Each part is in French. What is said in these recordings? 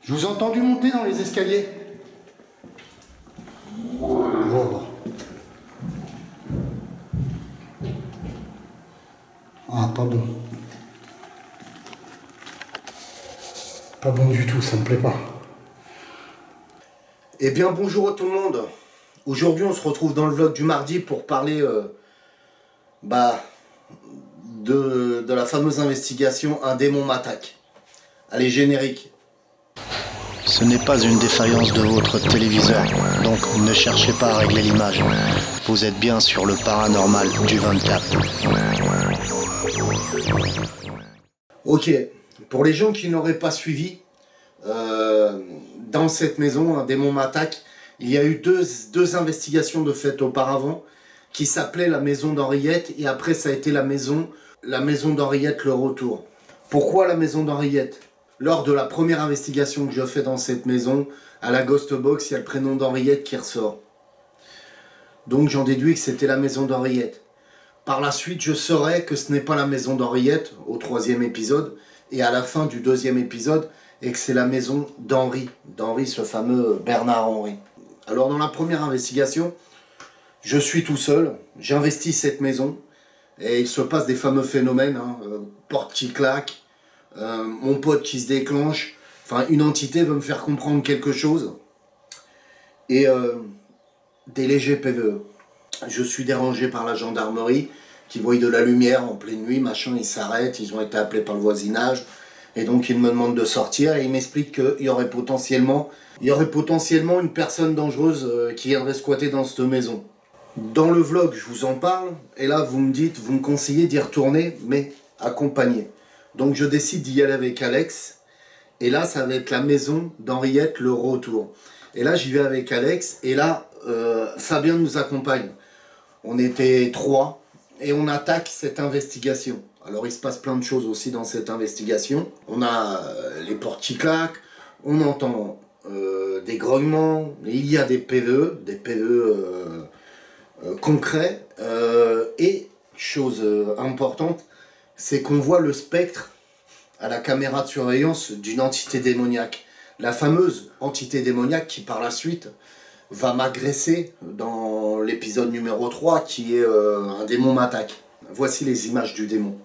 Je vous ai entendu monter dans les escaliers. Oh. Ah, pas bon. Pas bon du tout, ça me plaît pas. Eh bien, bonjour à tout le monde. Aujourd'hui, on se retrouve dans le vlog du mardi pour parler de la fameuse investigation Un démon m'attaque. Allez, générique. Ce n'est pas une défaillance de votre téléviseur, donc ne cherchez pas à régler l'image. Vous êtes bien sur le paranormal du 24. Ok, pour les gens qui n'auraient pas suivi, dans cette maison, Un démon m'attaque, il y a eu deux investigations de fait auparavant qui s'appelaient la maison d'Henriette et après ça a été la maison d'Henriette le retour. Pourquoi la maison d'Henriette ? Lors de la première investigation que je fais dans cette maison, à la Ghost Box, il y a le prénom d'Henriette qui ressort. Donc j'en déduis que c'était la maison d'Henriette. Par la suite, je saurai que ce n'est pas la maison d'Henriette, au 3e épisode, et à la fin du 2e épisode, et que c'est la maison d'Henri, ce fameux Bernard Henri. Alors dans la première investigation, je suis tout seul, j'investis cette maison, et il se passe des fameux phénomènes, porte qui claque, mon pote qui se déclenche, enfin une entité veut me faire comprendre quelque chose, et des légers PVE. Je suis dérangé par la gendarmerie, qui voient de la lumière en pleine nuit, machin, ils s'arrêtent, ils ont été appelés par le voisinage, et donc ils me demandent de sortir, et ils m'expliquent qu'il y aurait potentiellement une personne dangereuse qui viendrait squatter dans cette maison. Dans le vlog, je vous en parle, et là vous me conseillez d'y retourner, mais accompagné. Donc je décide d'y aller avec Alex, et là ça va être la maison d'Henriette le retour. Et là j'y vais avec Alex, et là Fabien nous accompagne. On était 3, et on attaque cette investigation. Alors il se passe plein de choses aussi dans cette investigation. On a les portes qui claquent, on entend des grognements, il y a des PVE, concrets, et chose importante, c'est qu'on voit le spectre à la caméra de surveillance d'une entité démoniaque. La fameuse entité démoniaque qui par la suite va m'agresser dans l'épisode numéro 3 qui est Un démon m'attaque. Voici les images du démon.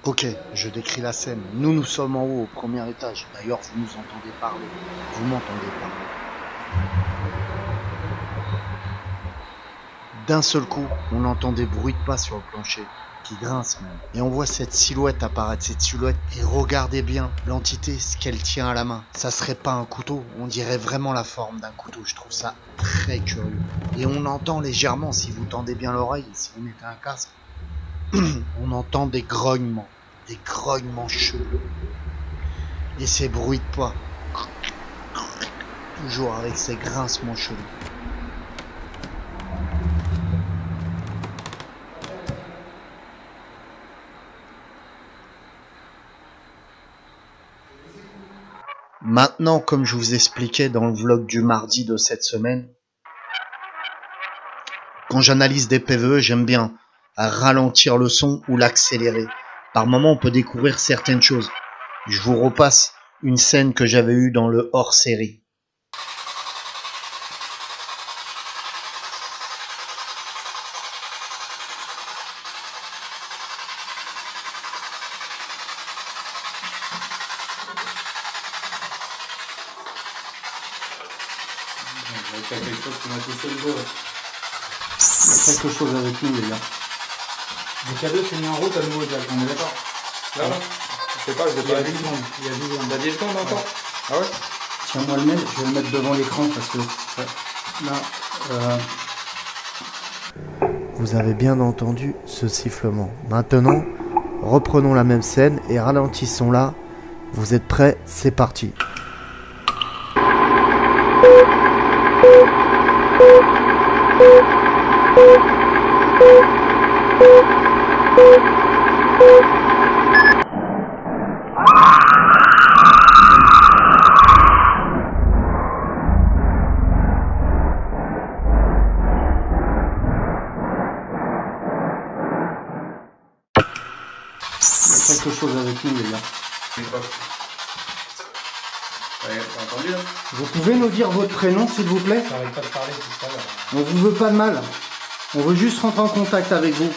Ok, je décris la scène. Nous sommes en haut, au premier étage. D'ailleurs, vous nous entendez parler. Vous m'entendez parler. D'un seul coup, on entend des bruits de pas sur le plancher, qui grincent même. Et on voit cette silhouette apparaître, Et regardez bien, l'entité, ce qu'elle tient à la main. Ça serait pas un couteau, on dirait vraiment la forme d'un couteau. Je trouve ça très curieux. Et on entend légèrement, si vous tendez bien l'oreille, si vous mettez un casque, on entend des grognements chelous. Et ces bruits de pas, toujours avec ces grincements chelous. Maintenant, comme je vous expliquais dans le vlog du mardi de cette semaine, quand j'analyse des PVE, j'aime bien ralentir le son ou l'accélérer. Par moment, on peut découvrir certaines choses. Je vous repasse une scène que j'avais eue dans le hors-série. Il y a quelque chose qui m'a touché le dos. Il y a quelque chose avec nous, les gars. Le cadeau s'est mis en route à nouveau, Jack, on est d'accord? Là, je sais pas, je vais pas. Il y a 10 secondes. Il y a 10 secondes. Il y a 10 secondes encore. Ah ouais? Tiens-moi le mail, je vais le mettre devant l'écran parce que là, Vous avez bien entendu ce sifflement. Maintenant, reprenons la même scène et ralentissons-la. Vous êtes prêts? C'est parti. quelque chose avec nous, les gars. Ouais, t'as entendu, hein? Vous pouvez nous dire votre prénom, s'il vous plaît? Ça arrête pas de parler tout ça, là. On vous veut pas de mal. On veut juste rentrer en contact avec vous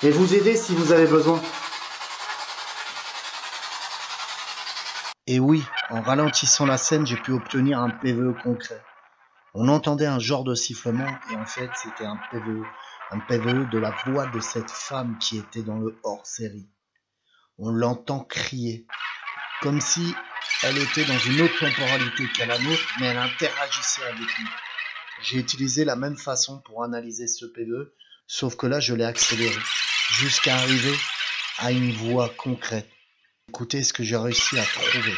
et vous aider si vous avez besoin. Et oui, en ralentissant la scène, j'ai pu obtenir un PVE concret. On entendait un genre de sifflement et en fait, c'était un PVE de la voix de cette femme qui était dans le hors-série. On l'entend crier, comme si elle était dans une autre temporalité qu'à la nôtre, mais elle interagissait avec nous. J'ai utilisé la même façon pour analyser ce PVE, sauf que là, je l'ai accéléré, jusqu'à arriver à une voix concrète. Écoutez ce que j'ai réussi à trouver.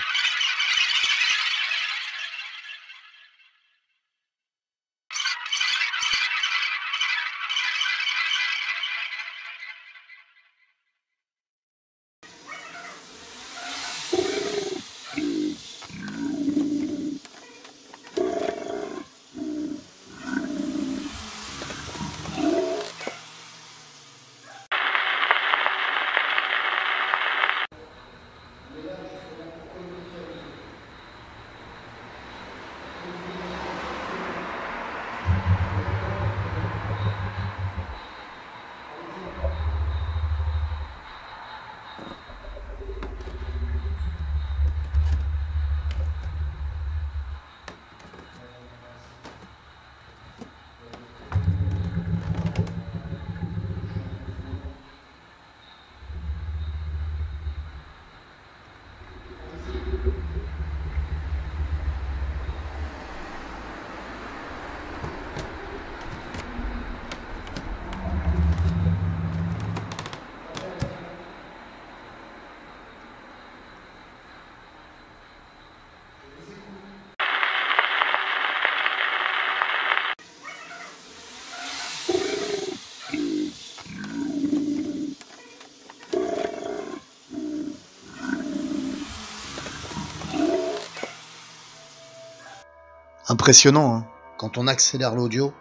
Impressionnant, hein. Quand on accélère l'audio,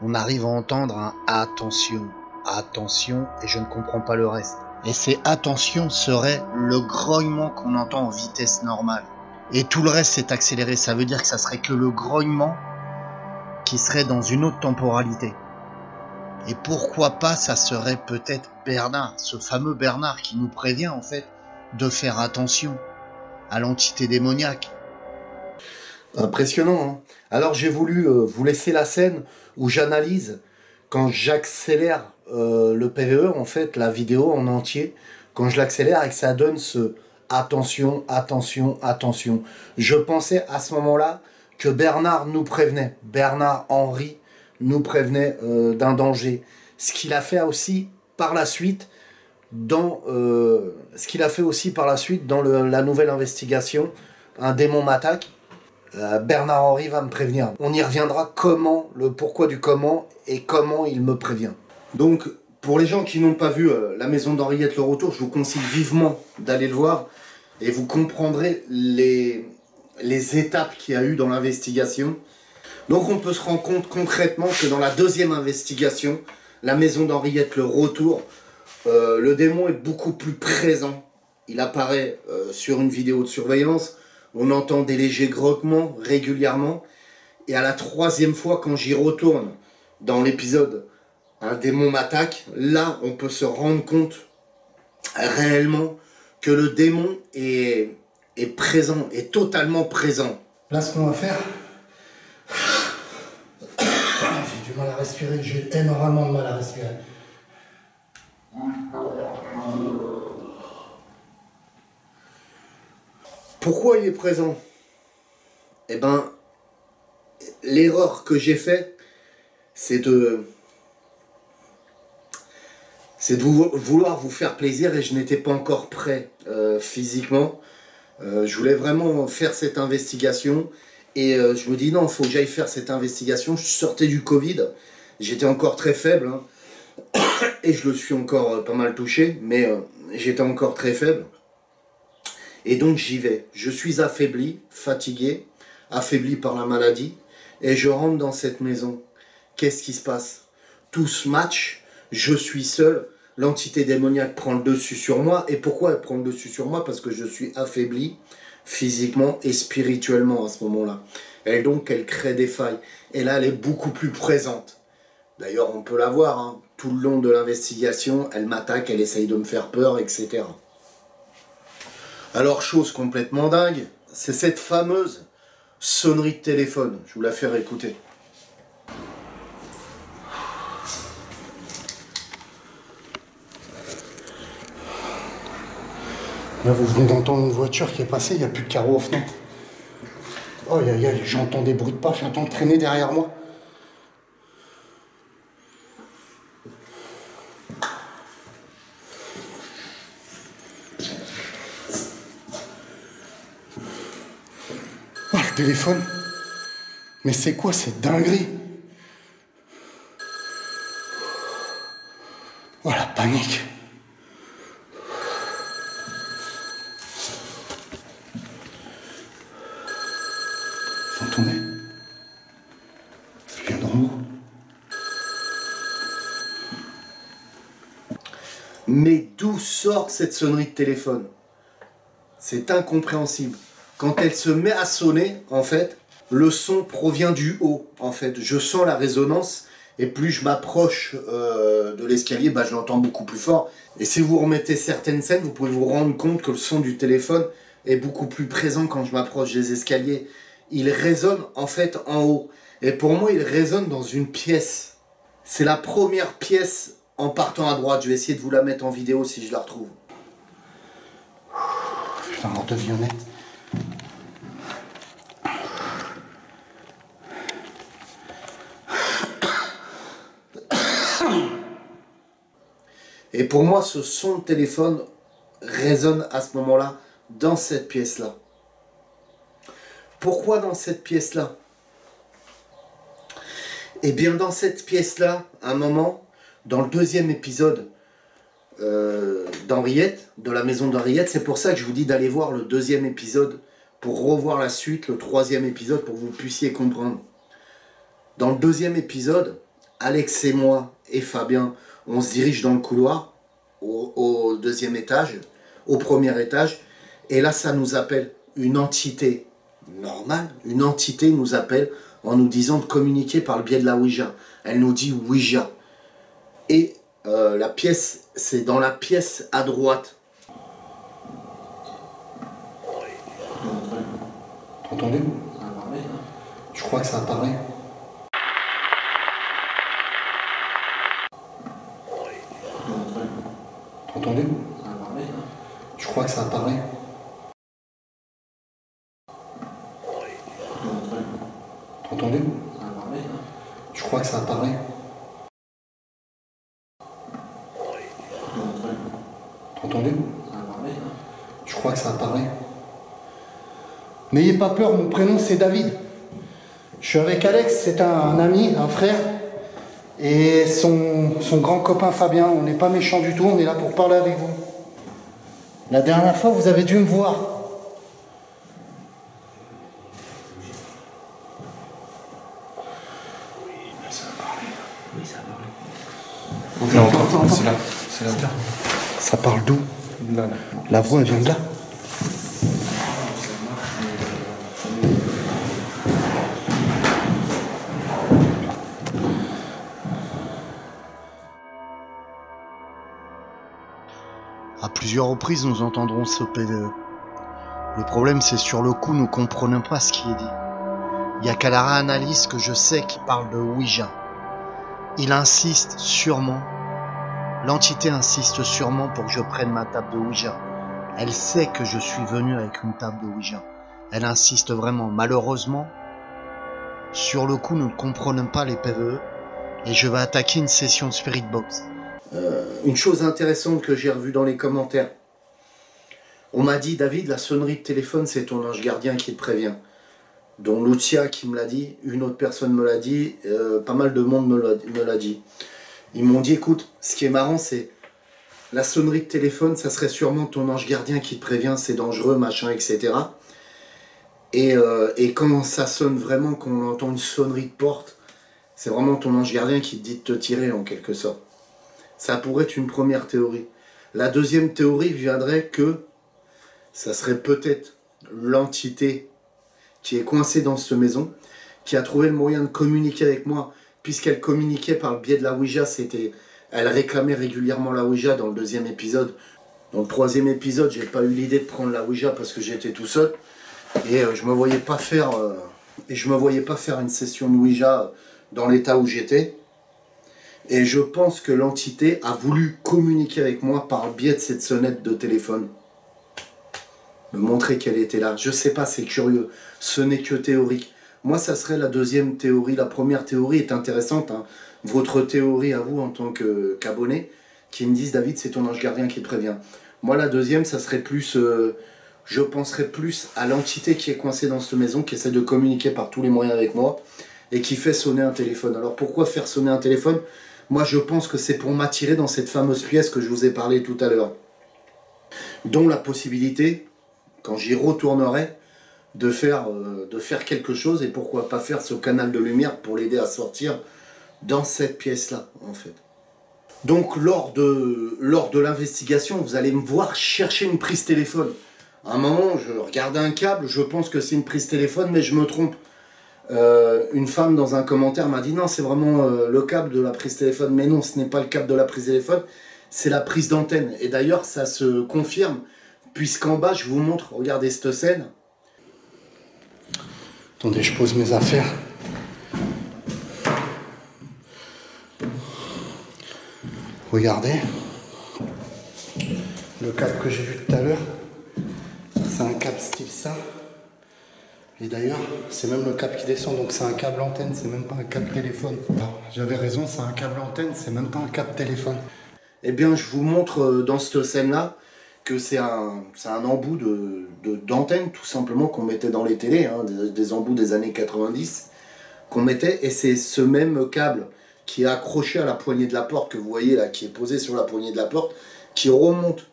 on arrive à entendre un attention, attention, et je ne comprends pas le reste. Et ces attention serait le grognement qu'on entend en vitesse normale. Et tout le reste c'est accéléré, ça veut dire que ça serait que le grognement qui serait dans une autre temporalité. Et pourquoi pas ça serait peut-être Bernard, ce fameux Bernard qui nous prévient en fait de faire attention à l'entité démoniaque. Impressionnant, hein. Alors j'ai voulu vous laisser la scène où j'analyse quand j'accélère le PVE, en fait, la vidéo en entier, quand je l'accélère et que ça donne ce attention, attention, attention. Je pensais à ce moment-là que Bernard nous prévenait, Bernard Henry nous prévenait d'un danger. Ce qu'il a fait aussi par la suite dans la nouvelle investigation, un démon m'attaque. Bernard Henry va me prévenir. On y reviendra comment, le pourquoi du comment et comment il me prévient. Donc, pour les gens qui n'ont pas vu La Maison d'Henriette le retour, je vous conseille vivement d'aller le voir et vous comprendrez les étapes qu'il y a eu dans l'investigation. Donc on peut se rendre compte concrètement que dans la deuxième investigation, La Maison d'Henriette le retour, le démon est beaucoup plus présent. Il apparaît sur une vidéo de surveillance. On entend des légers grognements régulièrement. Et à la troisième fois, quand j'y retourne dans l'épisode « Un démon m'attaque », là, on peut se rendre compte réellement que le démon est présent, est totalement présent. Là, ce qu'on va faire... J'ai du mal à respirer, j'ai énormément de mal à respirer. Pourquoi il est présent? Eh ben, l'erreur que j'ai faite, c'est de vouloir vous faire plaisir et je n'étais pas encore prêt physiquement. Je voulais vraiment faire cette investigation et je me dis non, il faut que j'aille faire cette investigation. Je sortais du Covid, j'étais encore très faible hein, et je le suis encore pas mal touché, mais j'étais encore très faible. Et donc j'y vais. Je suis affaibli, fatigué, affaibli par la maladie et je rentre dans cette maison. Qu'est-ce qui se passe? Tout se match, je suis seul. L'entité démoniaque prend le dessus sur moi. Et pourquoi elle prend le dessus sur moi? Parce que je suis affaibli physiquement et spirituellement à ce moment-là. Et donc elle crée des failles. Et là elle est beaucoup plus présente. D'ailleurs on peut la voir, hein, tout le long de l'investigation, elle m'attaque, elle essaye de me faire peur, etc. Alors chose complètement dingue, c'est cette fameuse sonnerie de téléphone. Je vous la fais réécouter. Là, vous venez d'entendre une voiture qui est passée, il n'y a plus de carreaux aux fenêtres. Oh, j'entends des bruits de pas, j'entends traîner derrière moi. Oh, le téléphone. Mais c'est quoi cette dinguerie? Oh, la panique. Vous entendez? Ça vient d'en haut. Mais d'où sort cette sonnerie de téléphone? C'est incompréhensible. Quand elle se met à sonner, en fait, le son provient du haut. En fait, je sens la résonance et plus je m'approche de l'escalier, bah, je l'entends beaucoup plus fort. Et si vous remettez certaines scènes, vous pouvez vous rendre compte que le son du téléphone est beaucoup plus présent quand je m'approche des escaliers. Il résonne en fait en haut. Et pour moi, il résonne dans une pièce. C'est la première pièce en partant à droite. Je vais essayer de vous la mettre en vidéo si je la retrouve. Putain, on devionnait. Et pour moi, ce son de téléphone résonne à ce moment-là dans cette pièce-là. Pourquoi dans cette pièce-là? Eh bien, dans cette pièce-là, à un moment, dans le deuxième épisode d'Henriette, de La Maison d'Henriette, c'est pour ça que je vous dis d'aller voir le deuxième épisode pour revoir la suite, le troisième épisode, pour que vous puissiez comprendre. Dans le deuxième épisode, Alex et moi et Fabien, on se dirige dans le couloir, au deuxième étage, au premier étage, et là ça nous appelle une entité normale, une entité nous appelle en nous disant de communiquer par le biais de la Ouija. Elle nous dit Ouija. Et la pièce, c'est dans la pièce à droite. Entendez? Je crois que ça a parlé. Entendez? Je crois que ça a parlé. Entendez? Je crois que ça a parlé. Entendez? Je crois que ça a parlé. N'ayez pas peur, mon prénom c'est David. Je suis avec Alex, c'est un ami, un frère. Et son grand copain Fabien. On n'est pas méchants du tout, on est là pour parler avec vous. La dernière fois, vous avez dû me voir. Ça va parler. Oui, ça va parler. Non, encore. C'est là. C'est là. Ça parle d'où? Là, là. La voix, elle vient de là. À plusieurs reprises, nous entendrons ce PVE. Le problème, c'est sur le coup, nous comprenons pas ce qui est dit. Il y a qu'à la réanalyse que je sais qu'il parle de Ouija. Il insiste sûrement, l'entité insiste sûrement pour que je prenne ma table de Ouija. Elle sait que je suis venu avec une table de Ouija. Elle insiste vraiment. Malheureusement, sur le coup, nous ne comprenons pas les PVE et je vais attaquer une session de Spirit Box. Une chose intéressante que j'ai revue dans les commentaires. On m'a dit, David, la sonnerie de téléphone, c'est ton ange gardien qui te prévient. Dont Lucia qui me l'a dit, une autre personne me l'a dit, pas mal de monde me l'a dit. Ils m'ont dit, écoute, ce qui est marrant, c'est la sonnerie de téléphone, ça serait sûrement ton ange gardien qui te prévient, c'est dangereux, machin, etc. Et quand ça sonne vraiment, quand on entend une sonnerie de porte, c'est vraiment ton ange gardien qui te dit de te tirer en quelque sorte. Ça pourrait être une première théorie. La deuxième théorie viendrait que ça serait peut-être l'entité qui est coincée dans cette maison, qui a trouvé le moyen de communiquer avec moi, puisqu'elle communiquait par le biais de la Ouija. Elle réclamait régulièrement la Ouija dans le deuxième épisode. Dans le troisième épisode, j'ai pas eu l'idée de prendre la Ouija parce que j'étais tout seul. Et je me voyais pas faire une session de Ouija dans l'état où j'étais. Et je pense que l'entité a voulu communiquer avec moi par le biais de cette sonnette de téléphone. Me montrer qu'elle était là. Je sais pas, c'est curieux. Ce n'est que théorique. Moi, ça serait la deuxième théorie. La première théorie est intéressante, hein. Votre théorie à vous en tant qu'abonné, qui me disent, David, c'est ton ange gardien qui te prévient. Moi, la deuxième, ça serait plus... je penserais plus à l'entité qui est coincée dans cette maison, qui essaie de communiquer par tous les moyens avec moi, et qui fait sonner un téléphone. Alors, pourquoi faire sonner un téléphone? Moi, je pense que c'est pour m'attirer dans cette fameuse pièce que je vous ai parlé tout à l'heure. Dont la possibilité, quand j'y retournerai, de faire quelque chose, et pourquoi pas faire ce canal de lumière pour l'aider à sortir dans cette pièce-là, en fait. Donc, lors de l'investigation, vous allez me voir chercher une prise téléphone. À un moment, je regardais un câble, je pense que c'est une prise téléphone, mais je me trompe. Une femme dans un commentaire m'a dit non, c'est vraiment le câble de la prise téléphone. Mais non, ce n'est pas le câble de la prise téléphone, c'est la prise d'antenne. Et d'ailleurs, ça se confirme, puisqu'en bas, je vous montre, regardez cette scène. Attendez, je pose mes affaires. Regardez. Le câble que j'ai vu tout à l'heure, c'est un câble style ça. Et d'ailleurs, c'est même le câble qui descend, donc c'est un câble antenne, c'est même pas un câble téléphone. J'avais raison, c'est un câble antenne, c'est même pas un câble téléphone. Eh bien, je vous montre dans cette scène-là que c'est un embout d'antenne, tout simplement, qu'on mettait dans les télés, hein, des embouts des années 90, qu'on mettait, et c'est ce même câble qui est accroché à la poignée de la porte, que vous voyez là, qui est posé sur la poignée de la porte, qui remonte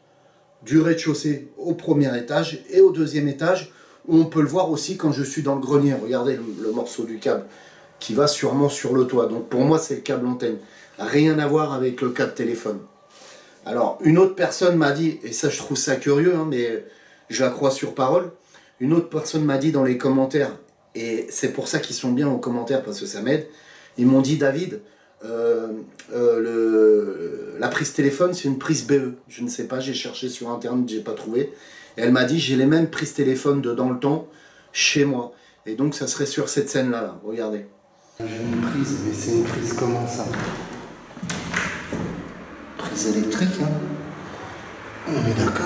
du rez-de-chaussée au premier étage et au deuxième étage, où on peut le voir aussi quand je suis dans le grenier. Regardez le morceau du câble qui va sûrement sur le toit. Donc pour moi, c'est le câble antenne. Rien à voir avec le câble téléphone. Alors, une autre personne m'a dit, et ça je trouve ça curieux, hein, mais je la crois sur parole, une autre personne m'a dit dans les commentaires, et c'est pour ça qu'ils sont bien aux commentaires, parce que ça m'aide, ils m'ont dit, David, la prise téléphone, c'est une prise BE. Je ne sais pas, j'ai cherché sur internet, j'ai pas trouvé. Et elle m'a dit, j'ai les mêmes prises téléphone de dans le temps chez moi. Et donc ça serait sur cette scène-là, là. Regardez. J'ai une prise, mais c'est une prise comment ça? Prise électrique, hein. On est d'accord.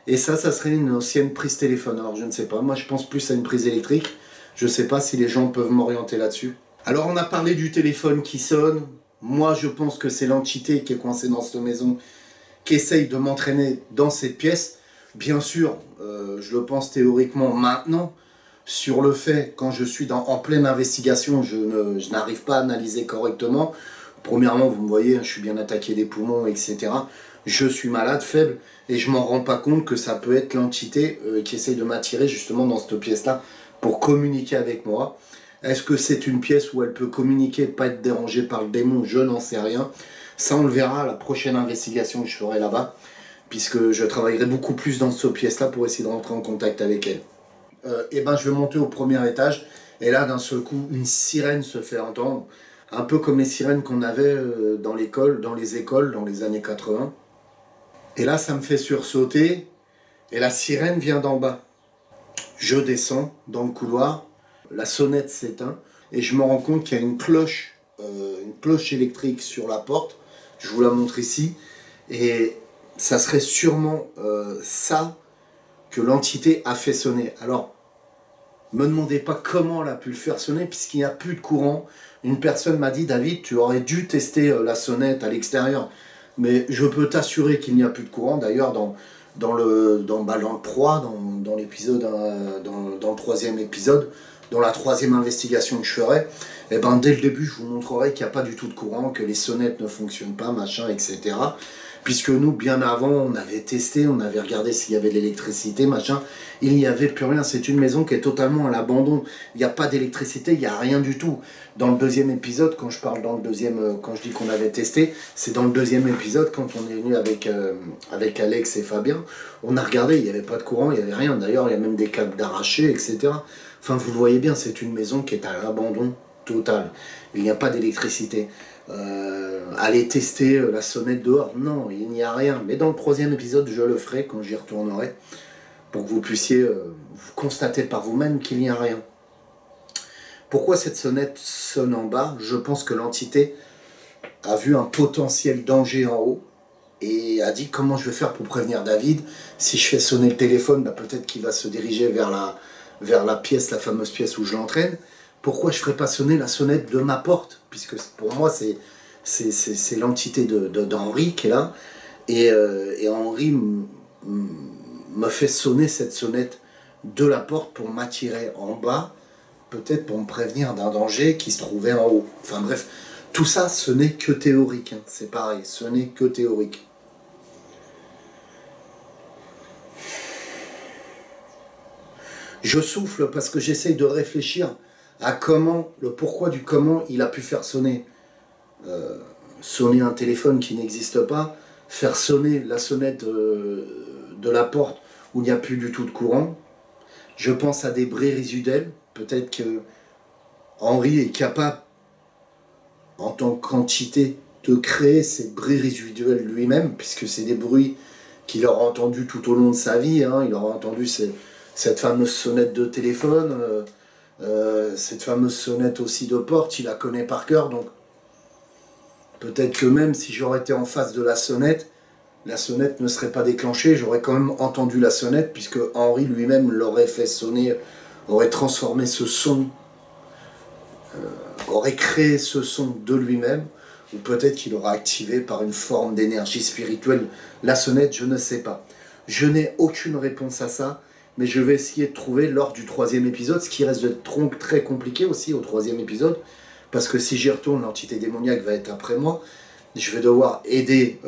Et ça serait une ancienne prise téléphone. Alors je ne sais pas, moi je pense plus à une prise électrique. Je ne sais pas si les gens peuvent m'orienter là-dessus. Alors on a parlé du téléphone qui sonne. Moi je pense que c'est l'entité qui est coincée dans cette maison, qui essaye de m'entraîner dans cette pièce. Bien sûr, je le pense théoriquement maintenant, sur le fait, quand je suis en pleine investigation, je n'arrive pas à analyser correctement. Premièrement, vous me voyez, je suis bien attaqué des poumons, etc. Je suis malade, faible, et je m'en rends pas compte que ça peut être l'entité qui essaye de m'attirer justement dans cette pièce-là pour communiquer avec moi. Est-ce que c'est une pièce où elle peut communiquer, pas être dérangée par le démon? Je n'en sais rien. Ça, on le verra à la prochaine investigation que je ferai là-bas, puisque je travaillerai beaucoup plus dans cette pièce-là pour essayer de rentrer en contact avec elle. Et ben, je vais monter au premier étage, et là, d'un seul coup, une sirène se fait entendre, un peu comme les sirènes qu'on avait dans l'école, dans les écoles, dans les années 80. Et là, ça me fait sursauter, et la sirène vient d'en bas. Je descends dans le couloir, la sonnette s'éteint, et je me rends compte qu'il y a une cloche électrique sur la porte. Je vous la montre ici, et ça serait sûrement ça que l'entité a fait sonner. Alors, me demandez pas comment elle a pu le faire sonner, puisqu'il n'y a plus de courant. Une personne m'a dit, David, tu aurais dû tester la sonnette à l'extérieur. Mais je peux t'assurer qu'il n'y a plus de courant. D'ailleurs, dans le 3, dans l'épisode, dans le troisième épisode, dans la troisième investigation que je ferai, eh ben, dès le début, je vous montrerai qu'il n'y a pas du tout de courant, que les sonnettes ne fonctionnent pas, machin, etc. Puisque nous, bien avant, on avait testé, on avait regardé s'il y avait de l'électricité, machin. Il n'y avait plus rien. C'est une maison qui est totalement à l'abandon. Il n'y a pas d'électricité, il n'y a rien du tout. Dans le deuxième épisode, quand je parle dans le deuxième, quand je dis qu'on avait testé, c'est dans le deuxième épisode, quand on est venu avec Alex et Fabien, on a regardé, il n'y avait pas de courant, il n'y avait rien. D'ailleurs, il y a même des câbles d'arrachés, etc. Enfin, vous le voyez bien, c'est une maison qui est à l'abandon total. Il n'y a pas d'électricité. Aller tester la sonnette dehors, non, il n'y a rien. Mais dans le troisième épisode, je le ferai quand j'y retournerai, pour que vous puissiez vous constater par vous-même qu'il n'y a rien. Pourquoi cette sonnette sonne en bas? Je pense que l'entité a vu un potentiel danger en haut et a dit comment je vais faire pour prévenir David. Si je fais sonner le téléphone, bah, peut-être qu'il va se diriger vers la pièce, la fameuse pièce où je l'entraîne. Pourquoi je ne ferais pas sonner la sonnette de ma porte? Puisque pour moi, c'est l'entité d'Henri qui est là. Et Henri me fait sonner cette sonnette de la porte pour m'attirer en bas, peut-être pour me prévenir d'un danger qui se trouvait en haut. Enfin bref, tout ça, ce n'est que théorique. Hein. C'est pareil, ce n'est que théorique. Je souffle parce que j'essaye de réfléchir à le pourquoi du comment il a pu faire sonner un téléphone qui n'existe pas, faire sonner la sonnette de la porte où il n'y a plus du tout de courant. Je pense à des bruits résiduels. Peut-être que Henri est capable, en tant qu'entité, de créer ces bruits résiduels lui-même, puisque c'est des bruits qu'il aura entendus tout au long de sa vie. Hein. Il aura entendu cette fameuse sonnette de téléphone, cette fameuse sonnette aussi de porte, il la connaît par cœur. Donc peut-être que même si j'aurais été en face de la sonnette ne serait pas déclenchée, j'aurais quand même entendu la sonnette, puisque Henri lui-même l'aurait fait sonner, aurait transformé ce son, aurait créé ce son de lui-même, ou peut-être qu'il aura activé par une forme d'énergie spirituelle la sonnette, je ne sais pas. Je n'ai aucune réponse à ça, mais je vais essayer de trouver lors du troisième épisode, ce qui reste d'être très compliqué aussi au troisième épisode, parce que si j'y retourne, l'entité démoniaque va être après moi, je vais devoir aider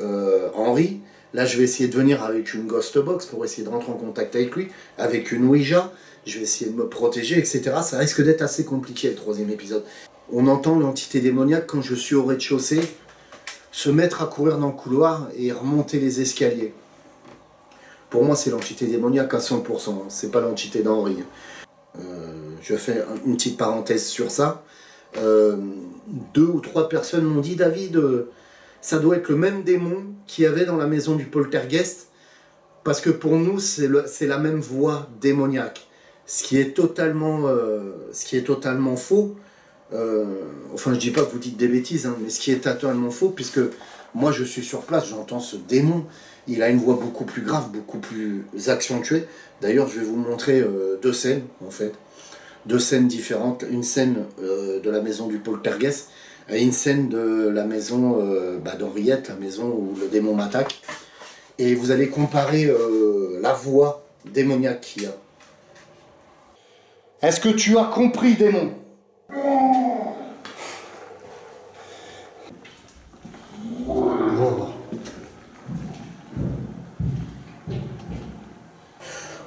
Henri. Là, je vais essayer de venir avec une ghost box pour essayer de rentrer en contact avec lui, avec une Ouija, je vais essayer de me protéger, etc. Ça risque d'être assez compliqué le troisième épisode. On entend l'entité démoniaque, quand je suis au rez-de-chaussée, se mettre à courir dans le couloir et remonter les escaliers. Pour moi, c'est l'entité démoniaque à 100%, c'est pas l'entité d'Henri. Je fais une petite parenthèse sur ça. 2 ou 3 personnes m'ont dit, David, ça doit être le même démon qu'il y avait dans la maison du poltergeist, parce que pour nous, c'est la même voix démoniaque. Ce qui est totalement faux. Enfin, je dis pas que vous dites des bêtises, hein, mais ce qui est totalement faux, puisque moi, je suis sur place, j'entends ce démon. Il a une voix beaucoup plus grave, beaucoup plus accentuée. D'ailleurs, je vais vous montrer 2 scènes, en fait. 2 scènes différentes. Une scène de la maison du poltergeist et une scène de la maison d'Henriette, la maison où le démon m'attaque. Et vous allez comparer la voix démoniaque qu'il y a. Est-ce que tu as compris, démon?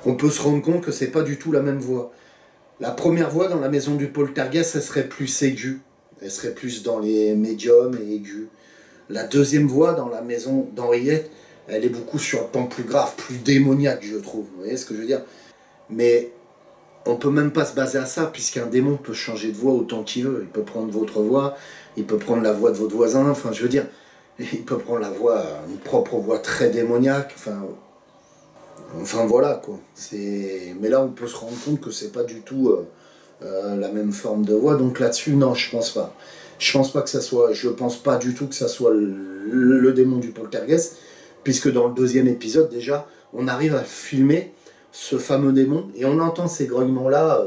On peut se rendre compte que c'est pas du tout la même voix. La première voix dans la maison du poltergeist, elle serait plus aiguë. Elle serait plus dans les médiums et aigus. La deuxième voix dans la maison d'Henriette, elle est beaucoup sur un ton plus grave, plus démoniaque, je trouve. Vous voyez ce que je veux dire? Mais on peut même pas se baser à ça, puisqu'un démon peut changer de voix autant qu'il veut. Il peut prendre votre voix, il peut prendre la voix de votre voisin, enfin je veux dire, il peut prendre la voix, une propre voix très démoniaque, enfin voilà quoi. Mais là on peut se rendre compte que c'est pas du tout la même forme de voix, donc là-dessus non, je pense pas. Je pense pas du tout que ça soit le démon du poltergeist, puisque dans le deuxième épisode déjà, on arrive à filmer ce fameux démon et on entend ces grognements-là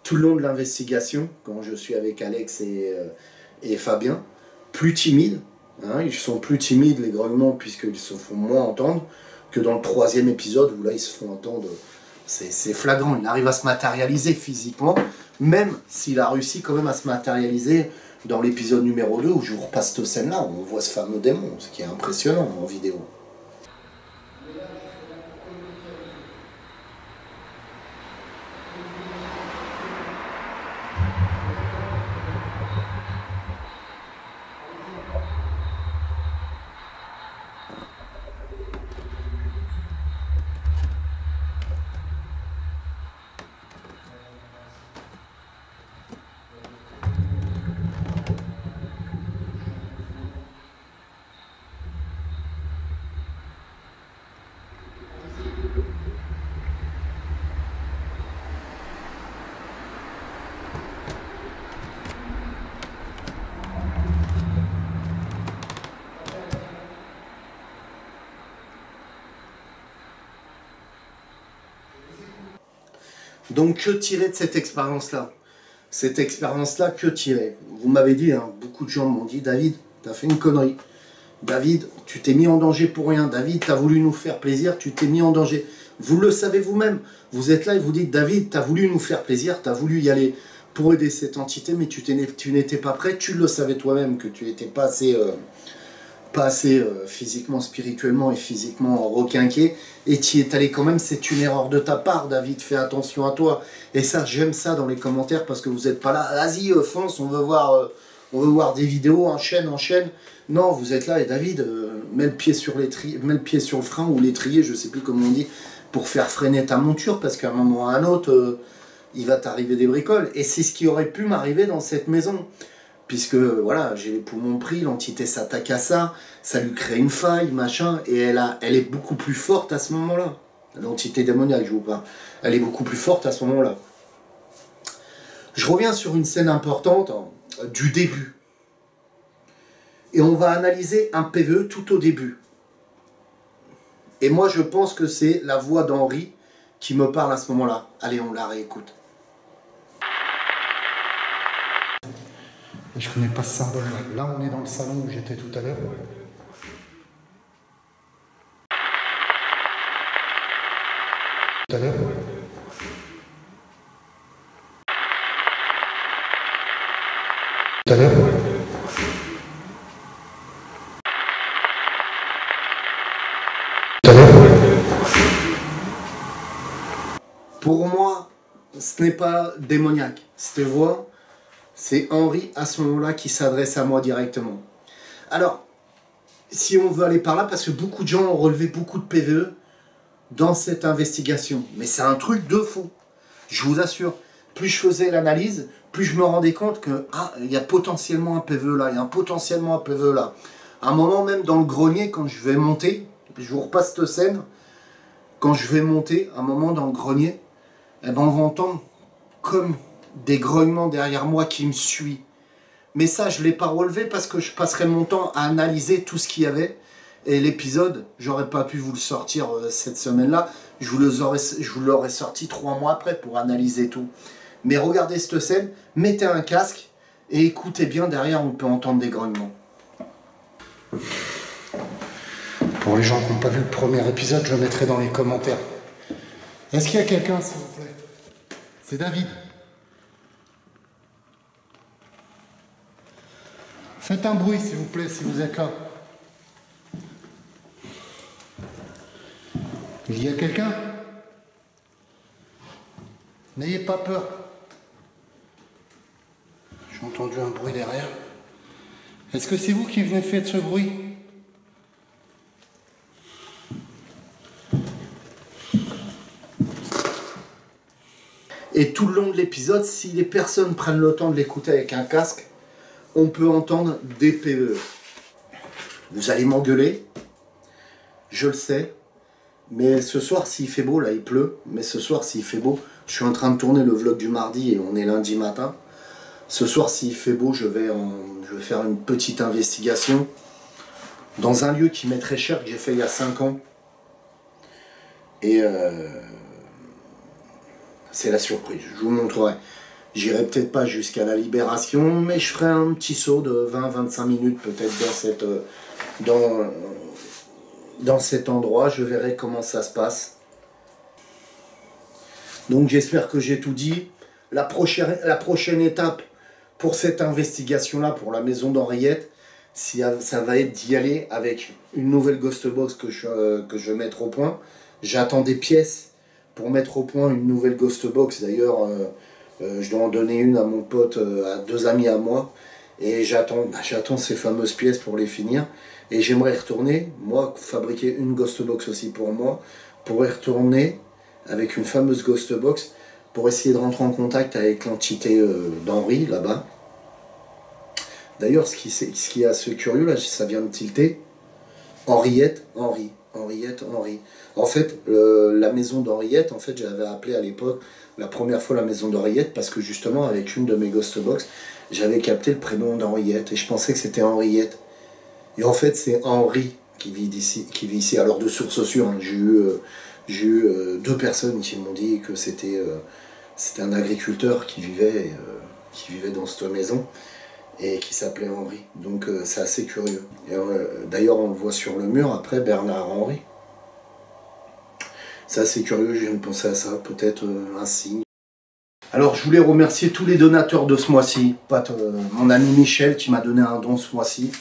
tout le long de l'investigation, quand je suis avec Alex et Fabien, plus timides. Hein, ils sont plus timides les grognements puisqu'ils se font moins entendre que dans le troisième épisode où là ils se font entendre. C'est flagrant, il arrive à se matérialiser physiquement, même s'il a réussi quand même à se matérialiser dans l'épisode numéro 2 où je vous repasse cette scène-là, où on voit ce fameux démon, ce qui est impressionnant en vidéo. Donc que tirer de cette expérience-là? Cette expérience-là, que tirer? Vous m'avez dit, hein, beaucoup de gens m'ont dit, David, t'as fait une connerie. David, tu t'es mis en danger pour rien. David, t'as voulu nous faire plaisir, tu t'es mis en danger. Vous le savez vous-même. Vous êtes là et vous dites, David, t'as voulu nous faire plaisir, t'as voulu y aller pour aider cette entité, mais tu n'étais pas prêt. Tu le savais toi-même que tu n'étais pas assez physiquement, spirituellement et physiquement requinqué, et tu y es allé quand même. C'est une erreur de ta part, David, fais attention à toi. Et ça, j'aime ça dans les commentaires, parce que vous n'êtes pas là, vas-y, fonce, on veut voir des vidéos, enchaîne. Non, vous êtes là, et David, mets le pied sur le frein, ou l'étrier, je sais plus comment on dit, pour faire freiner ta monture, parce qu'à un moment ou à un autre, il va t'arriver des bricoles. Et c'est ce qui aurait pu m'arriver dans cette maison. Puisque, voilà, j'ai les poumons pris, l'entité s'attaque à ça, ça lui crée une faille, machin, et elle est beaucoup plus forte à ce moment-là. L'entité démoniaque, je vous parle. Elle est beaucoup plus forte à ce moment-là. Je reviens sur une scène importante du début. Et on va analyser un PVE tout au début. Et moi, je pense que c'est la voix d'Henri qui me parle à ce moment-là. Allez, on la réécoute. Je connais pas ce symbole. Là, on est dans le salon où j'étais tout à l'heure. Pour moi, ce n'est pas démoniaque. Cette voix, c'est Henri à ce moment-là qui s'adresse à moi directement. Alors, si on veut aller par là, parce que beaucoup de gens ont relevé beaucoup de PVE dans cette investigation. Mais c'est un truc de fou. Je vous assure. Plus je faisais l'analyse, plus je me rendais compte que, il y a potentiellement un PVE là, il y a potentiellement un PVE là. À un moment même dans le grenier, quand je vais monter, je vous repasse cette scène, quand je vais monter, à un moment dans le grenier, eh ben on va entendre comme des grognements derrière moi qui me suit. Mais ça, je ne l'ai pas relevé parce que je passerai mon temps à analyser tout ce qu'il y avait. Et l'épisode, j'aurais pas pu vous le sortir cette semaine-là. Je vous l'aurais sorti 3 mois après pour analyser tout. Mais regardez cette scène, mettez un casque et écoutez bien, derrière on peut entendre des grognements. Pour les gens qui n'ont pas vu le premier épisode, je le mettrai dans les commentaires. Est-ce qu'il y a quelqu'un, s'il vous plaît? C'est David. Faites un bruit, s'il vous plaît, si vous êtes là. Il y a quelqu'un? N'ayez pas peur. J'ai entendu un bruit derrière. Est-ce que c'est vous qui venez faire ce bruit? Et tout le long de l'épisode, si les personnes prennent le temps de l'écouter avec un casque, on peut entendre des PE. Vous allez m'engueuler, je le sais, mais ce soir s'il fait beau, là il pleut, mais ce soir s'il fait beau, je suis en train de tourner le vlog du mardi et on est lundi matin. Ce soir s'il fait beau, je vais faire une petite investigation dans un lieu qui m'est très cher, que j'ai fait il y a 5 ans. Et c'est la surprise, je vous montrerai. J'irai peut-être pas jusqu'à la libération, mais je ferai un petit saut de 20-25 minutes peut-être dans cet endroit. Je verrai comment ça se passe. Donc j'espère que j'ai tout dit. La prochaine étape pour cette investigation-là, pour la maison d'Henriette, ça va être d'y aller avec une nouvelle Ghost Box que je vais mettre au point. J'attends des pièces pour mettre au point une nouvelle Ghost Box. D'ailleurs, je dois en donner une à mon pote, à 2 amis à moi. Et j'attends ces fameuses pièces pour les finir. Et j'aimerais retourner, moi, fabriquer une Ghost Box aussi pour moi, pour y retourner avec une fameuse Ghost Box, pour essayer de rentrer en contact avec l'entité d'Henri, là-bas. D'ailleurs, ce qui est assez curieux, là, ça vient de tilter. Henriette, Henri. Henriette, Henri. En fait, la maison d'Henriette, en fait, j'avais appelé à l'époque, la première fois la maison d'Henriette, parce que justement, avec une de mes Ghost Box, j'avais capté le prénom d'Henriette, et je pensais que c'était Henriette. Et en fait, c'est Henri qui vit ici. Alors, de source sûre, hein, j'ai eu 2 personnes qui m'ont dit que c'était un agriculteur qui vivait dans cette maison, et qui s'appelait Henri. Donc c'est assez curieux. D'ailleurs on le voit sur le mur après, Bernard Henri. C'est assez curieux, je viens de penser à ça, peut-être un signe. Alors je voulais remercier tous les donateurs de ce mois-ci. Mon ami Michel qui m'a donné un don ce mois-ci.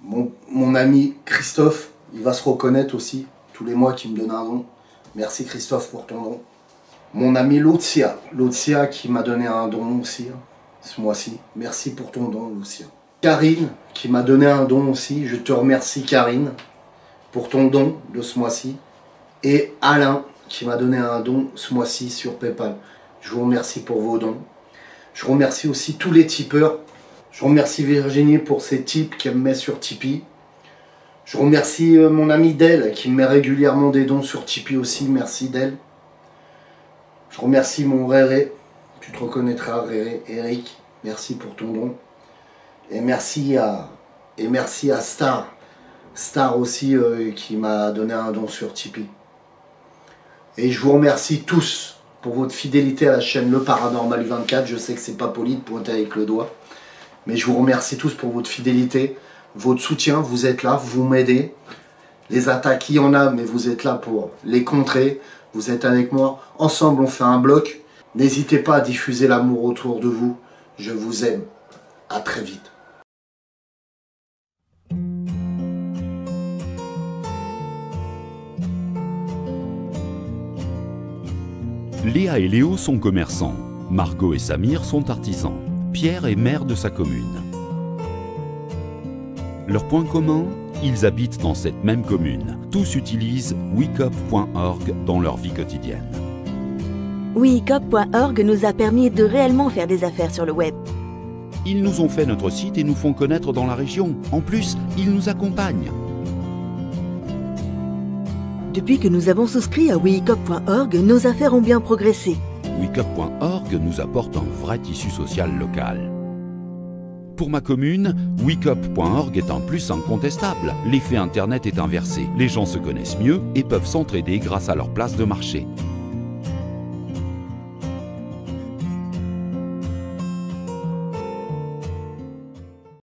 Mon ami Christophe, il va se reconnaître aussi, tous les mois qui me donne un don. Merci Christophe pour ton don. Mon ami Lucia qui m'a donné un don aussi. Ce mois-ci. Merci pour ton don, Lucia. Karine, qui m'a donné un don aussi. Je te remercie, Karine, pour ton don de ce mois-ci. Et Alain, qui m'a donné un don ce mois-ci sur PayPal. Je vous remercie pour vos dons. Je remercie aussi tous les tipeurs. Je remercie Virginie pour ses tips qu'elle me met sur Tipeee. Je remercie mon ami Del, qui me met régulièrement des dons sur Tipeee aussi. Merci, Del. Je remercie mon Réré. Tu te reconnaîtras, Réré, Eric, merci pour ton don. Et merci à Star aussi, qui m'a donné un don sur Tipeee. Et je vous remercie tous pour votre fidélité à la chaîne Le Paranormal 24. Je sais que c'est pas poli de pointer avec le doigt, mais je vous remercie tous pour votre fidélité, votre soutien. Vous êtes là, vous m'aidez. Les attaques, il y en a, mais vous êtes là pour les contrer. Vous êtes avec moi. Ensemble, on fait un bloc. N'hésitez pas à diffuser l'amour autour de vous. Je vous aime. À très vite. Léa et Léo sont commerçants. Margot et Samir sont artisans. Pierre est maire de sa commune. Leur point commun, ils habitent dans cette même commune. Tous utilisent wecop.org dans leur vie quotidienne. wecop.org nous a permis de réellement faire des affaires sur le web. Ils nous ont fait notre site et nous font connaître dans la région. En plus, ils nous accompagnent. Depuis que nous avons souscrit à wecop.org, nos affaires ont bien progressé. wecop.org nous apporte un vrai tissu social local. Pour ma commune, wecop.org est un plus incontestable. L'effet Internet est inversé. Les gens se connaissent mieux et peuvent s'entraider grâce à leur place de marché.